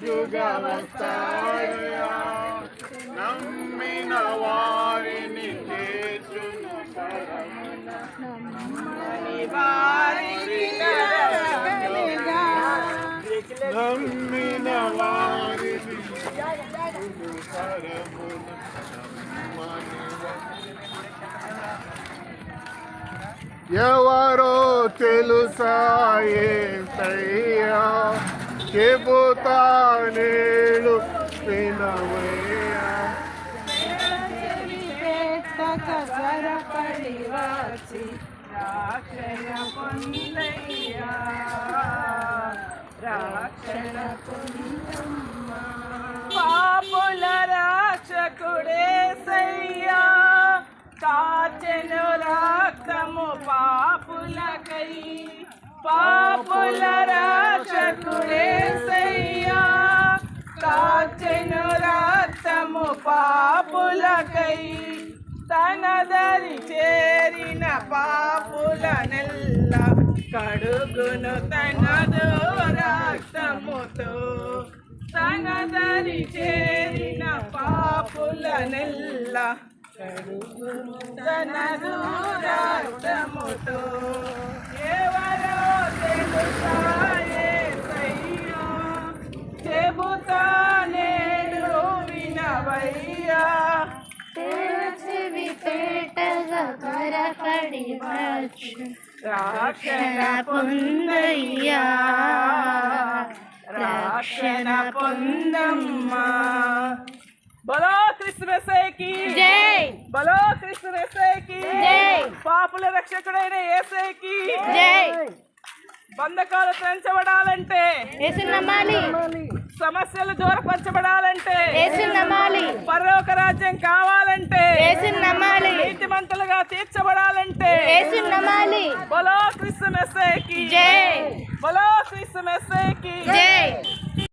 వెలుగుగా వస్తాడయా, నమ్మిన వారిని చేర్చును పరమున, నమ్మని వారికి నరకముగా, నమ్మిన వారిని చేర్చును పరమున, ఎవరో తెలుసా యేసయ్యా, చెబుతా నేడు వినవయ్యా. త్వరపడి వచ్చి రక్షణ పొందయ్యా, రక్షణ పొందమ్మా. పాపుల రక్షకుడేసయ్యా, కాచెను రక్తము పాపులకై. పాపుల రక్షకుడేసయ్యా, కాచెను రక్తము పాపులకై. తన దరి చేరిన పాపులనెల్ల కడుగును తనదు రక్తముతో. తన దరి చేరిన పాపులనెల్ల కడుగును తనదు రక్తముతో. ఎవరో తెలుసా యేసయ్యా, చెబుతా నేడు వినవయ్యా. పేటగా త్వరపడి వచ్చు రక్షణ పొందయ్యా, రక్షణ పొందమ్మా. బలో క్రిస్తుమేసేకి జై, బలో క్రిస్తుమేసేకి జై, పాపుల రక్షకుడైన యేసేకి జై. బంధకాలు పెంచబడాలంటే యేసుని నమ్మాలి, సమస్యలు దూరపరచబడాలంటే యేసుని నమ్మాలి, పరలోక రాజ్యం కావాలంటే యేసుని నమ్మాలి, నీతిమంతులుగా తీర్చబడాలంటే యేసుని నమ్మాలి. బలో క్రిస్తుమేసేకి జై, బలో క్రిస్తుమేసేకి జై.